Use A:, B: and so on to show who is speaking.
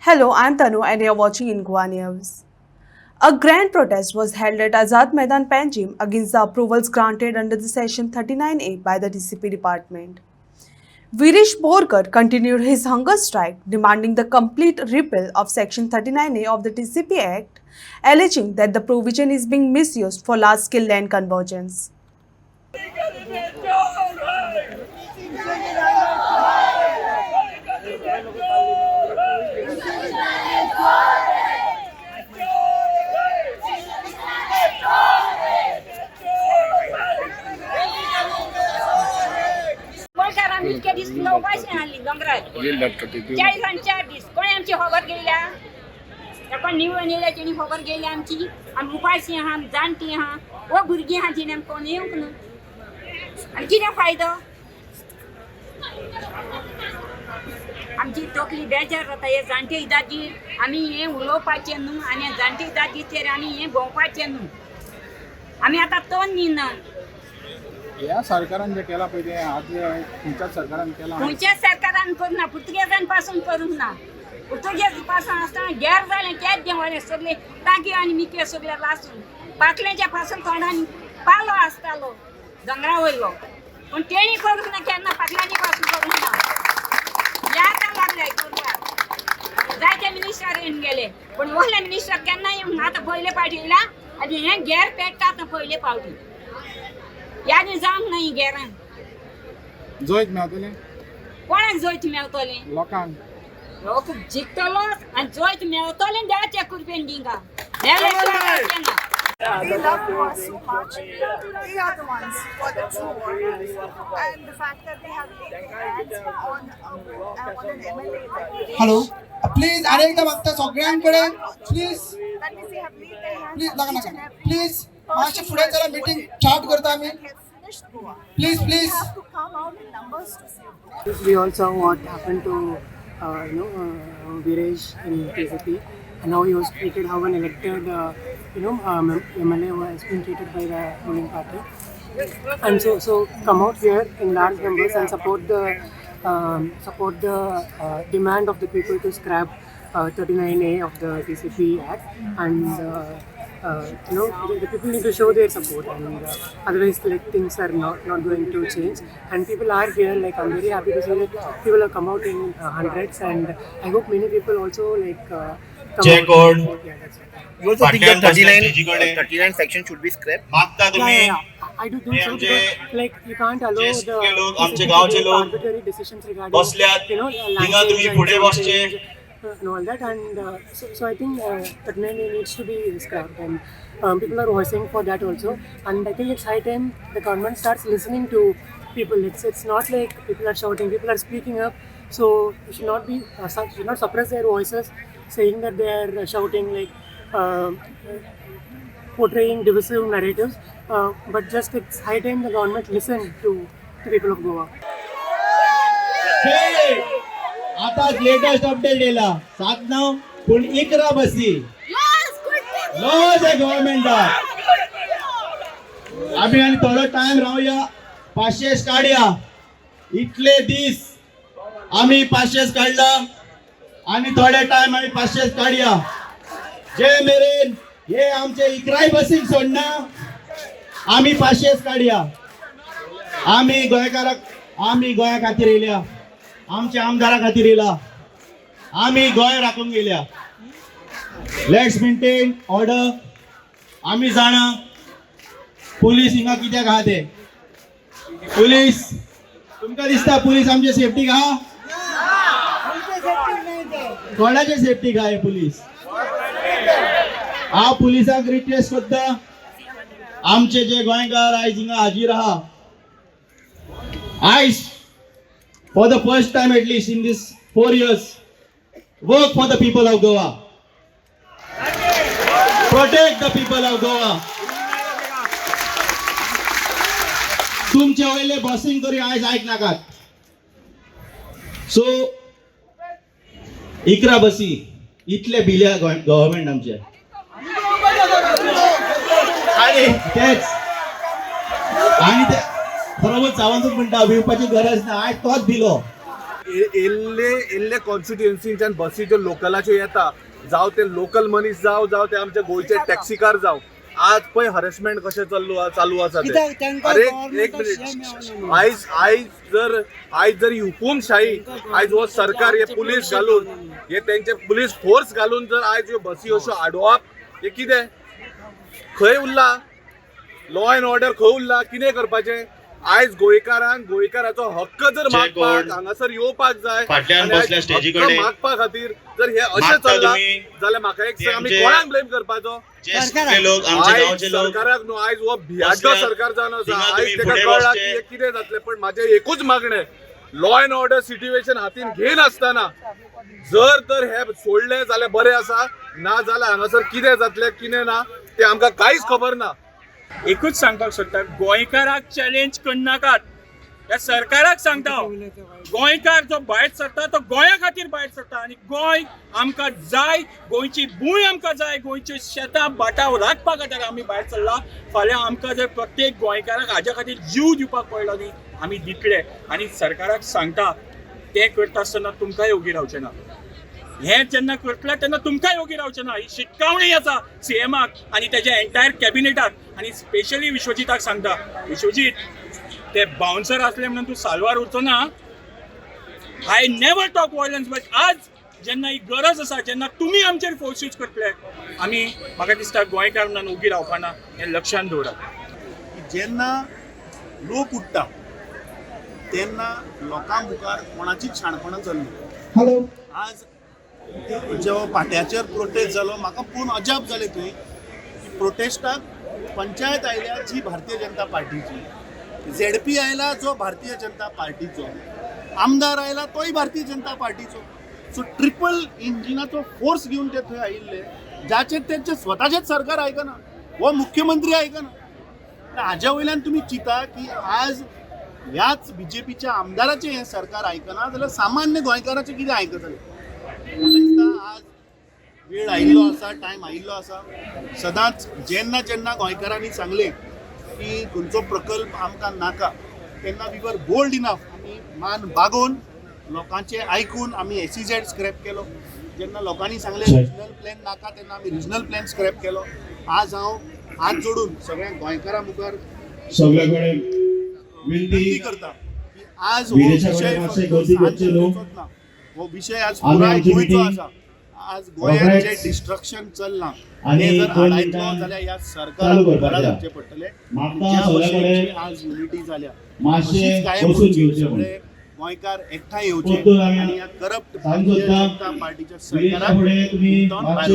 A: Hello, I'm Tanu and you're watching Inqua News. A grand protest was held at Azad Maidan Panjim against the approvals granted under the Section 39A by the DCP department. Virish Borkar continued his hunger strike, demanding the complete repeal of Section 39A of the DCP Act, alleging that the provision is being misused for large-scale land convergence.
B: इतके दिस नौकाशे आणली डोंगरात 40 आणि 4 दिस कोणी आमची खबर गेल्या आपण निवडून येल्याची खबर गेली आमची आम उपाशी आहा आम जाणटी आहा व भुरगी आहा जी नेम कोण येऊक न्हू आणि कितें फायदो आमची तकली बेजार जाता हे जाणटे इदाजी आमी हे उलोवपाचें न्हू आनी जाणटे इदाजीचेर आमी हे भोंवपाचें न्हू आमी आतां तोंड दिना
C: या सरकारान जे केला पळय ते आज तुमच्या सरकारान केला
B: खंयच्याच सरकारान करूना पुर्तुगेजां पासून करूंक ना पुर्तुगेज पासून आसतना गैर जालें तेच देवालें सगळे टांकी आनी मिके सगळे लासून पाकलेच्या पासून तोंडान पालो आसतालो दोंगरा वयलो पूण तेणी करूंक ना केन्ना पाकल्यांनी पासून करूंक ना याद लागले करपाक जायते मिनिस्टर येवन गेले पूण व्हडले मिनिस्टर केन्ना येवंक आतां पयले पावटी येयला आनी हे गैर पेटतात पयले पावटी यादी जावंक नाही गॅरान
C: जोयत मेळटले
B: कोणाक जोयत मेळटलें
C: लोकांक
B: लोक जिखतलोच आनी जोयत मेळटलें देवाच्या कृपेन दिंगा
D: We love Goa so much. They are the ones for the true warriors. And the fact that they have laid their hands on an MLA.
E: Hello please अनेकदा मागता सगळ्यांकडे please
D: That means they have laid their hands
E: please
D: on
E: नका
D: each
E: नका
D: and every
E: please मातशे फुडें चला meeting start करता आमी
D: that has finished Goa.
E: Please
D: They
E: please
D: have to come out in numbers to save Goa.
F: We all saw what happened to Viresh in KCP, and how he was treated, how an elected MLA has been treated by the ruling party. And so come out here in large numbers and support the demand of the people to scrap 39A of the DCP Act, and the people need to show their support, and otherwise things are not going to change. And people are here, like I'm very happy to see that people have come out in hundreds, and I hope many people also come
G: Check
F: out.
G: on.
F: Yeah, that's right.
H: You also think that 39 section should be scrapped?
G: मागता तुम्ही
F: I do think so,
G: आमचे
F: because like you can't allow
G: जे
F: the
G: सगळे लोक, आमचे
F: DCP to
G: गावचे
F: take
G: लोक
F: arbitrary decisions regarding
G: बसल्यात,
F: land
G: हिंगा तुम्ही
F: change
G: पुढे
F: and
G: बसचे.
F: change, and all that, and so I think 39 needs to be scrapped, and people are voicing for that also, and I think it's high time the government starts listening to people. It's not like people are shouting, people are speaking up, so it should not be should not suppress their voices, saying that they are shouting, like portraying divisive narratives, but just it's high time the government listen to the people of Goa.
H: आता latest update येला 7-9 पूण इकरा बसी lodge आहे गव्हर्नमेंटाक आम्ही आणि थोडो time रावया 500 काढया इतले दीस आम्ही 500 काढला आणि थोडे टाइम आम्ही 500 काढया जे मेरेन हे आमचे इकराय बसीक सोडना आम्ही 500 काढया आम्ही गोंया खातीर येयल्या आमच्या आमदारा खातीर येयला आम्ही गोंय राखूंक गेल्या लेट्स मेंटेन ऑर्डर आम्ही जाणा पुलीस हिंगा कित्याक आहा ते पुलीस तुमकां दिसता पुलीस आमचे सेफ्टीक आहा कोणाचे सेफ्टीक आहा हे पुलीस हांव पुलिसाक रिक्वेस्ट करता आमचे जे गोंयकार आयज हिंगा हाजीर आहा आयज for the first time at least in these 4 years work for the people of Goa, protect the people of Goa. तुमचे वयले बसींग तरी आयज आयक नाकात सो इकरा बसी इतले बिल्या गव्हर्नमेंट आमचे आणि तेच आणि ते खरोबर चावांतूच म्हणटा भिवपाची गरज ना आयज तोच दिलो
G: येल्ले कॉन्स्टिट्युएन्सीच्यान बसी ज्यो लोकलाच्यो येता, जावं ते लोकल मनीस जावं ते आमचे गोंयचे टॅक्सीकार जावं, आज पळय हरेसमेंट कशें चालू आसा ते. अरे एक मिनिट, आयज जर ही हुकूमशाही, आयज हो सरकार हे पुलीस घालून, हे तेंचे पुलीस फोर्स घालून जर आयज ह्यो बसी अश्यो आडोवप, हे कितें खंय उरला लॉ एंड ऑर्डर, खंय उरला, कितें करपाचें. आयज गोंयकाराचो हक्क जर मागपाक हांगासर येवपाक जाय, मागपा खातीर जर हे अशें चल्लां जाल्यार म्हाका एक सांग, आमी कोणाक ब्लेम करपाचो? सरकाराक न्हू. आयज हो भियाचो सरकार जावन आसा. आयज ताका कळ्ळा की हे कितें जातलें. पण म्हाजें एकूच मागणें, लॉ एंड ऑर्डर सिच्युएशन हातीन घेन आसतना जर तर हे सोडलें जाल्यार बरें आसा, ना जाल्यार हांगासर कितें जातलें कितें ना तें आमकां कांयच खबर ना.
I: एकूच सांगपाक सोदता, गोंयकाराक चॅलेंज करनाकात. ह्या सरकाराक सांगता, गोंयकार जो भायर सरता तो गोंया खातीर भायर सरता, आनी गोंय आमकां जाय, गोंयची भूंय आमकां जाय, गोंयचे शेतां भाटां राखपा खातीर आमी भायर सरला. फाल्यां आमकां जर प्रत्येक गोंयकाराक हाज्या खातीर जीव दिवपाक पडलो न्ही, आमी दितले. आनी सरकाराक सांगता, तें करता आसतना तुमकांय ओगी रावचें ना. हें जेन्ना करतलें तेन्ना तुमकांय ओगी रावचें ना. ही शिटकावणी आसा सीएमाक आनी तेज्या एंटायर कॅबिनेटाक. आनी स्पेशली विश्वजीताक सांगता, विश्वजीत, ते बाउन्सर असले म्हणून तूं साल्वार उरचो ना. I never talk violence, but आज जेन्ना ही गरज आसा, जेन्ना तुमी आमचेर फोर्स यूज करतले, आमी म्हाका दिसता गोंयकार म्हणून उगी रावपाना. हें लक्षांत दवरात.
J: जेन्ना लोक उठटा तेन्ना लोकां मुखार कोणाचीच शाणपणां चलना. आज जो पाट्याचेर प्रोटेस्ट जालो, म्हाका पळोवन अजाप जालें थंय की प्रोटेस्टाक पंचायत आयल्या जी भारतीय जनता पार्टीची, ZP आयला जो भारतीय जनता पार्टीचो, आमदार आयला तोय Bharatiya Janata पार्टीचो. So triple इंजिनाचो force घेवन ते थंय आयिल्ले, जाचेर तेंचे स्वताचेच सरकार आयकना, हो मुख्यमंत्री आयकना. हाज्या वयल्यान तुमी चिंता की आज ह्याच BJPच्या आमदाराचें हें सरकार आयकना जाल्यार सामान्य गोंयकाराचें कितें आयकतलें? म्हाका दिसता आज वेळ आयिल्लो आसा, टायम आयिल्लो आसा. सदांच जेन्ना जेन्ना गोंयकारांनी सांगलें की खंयचो प्रकल्प आमकां नाका, तेन्ना वी वर बोल्ड इनफ, आमी मान बागोवन लोकांचें आयकून आमी SEZ स्क्रॅप केलो. जेन्ना लोकांनी सांगलें रिजनल प्लॅन नाका, तेन्ना आमी रिजनल प्लॅन स्क्रॅप केलो. आज हांव हात जोडून सगळ्या गोंयकारां मुखार विनंती करता की आज हो विशय ना, हो विशय आज पुराय गोंयचो आसा. आज गोंयांत जे डिस्ट्रक्शन चल्लां तें जर आडायतलो जाल्यार ह्या सरकाराक घरा घालचें पडटलें. ज्या भशेन आज युनिटी जाल्या, अशीच कायम उरची. सगळे गोंयकार एकठांय येवचे आनी ह्या करप्ट भारतीय जनता पार्टीच्या सरकाराक भायर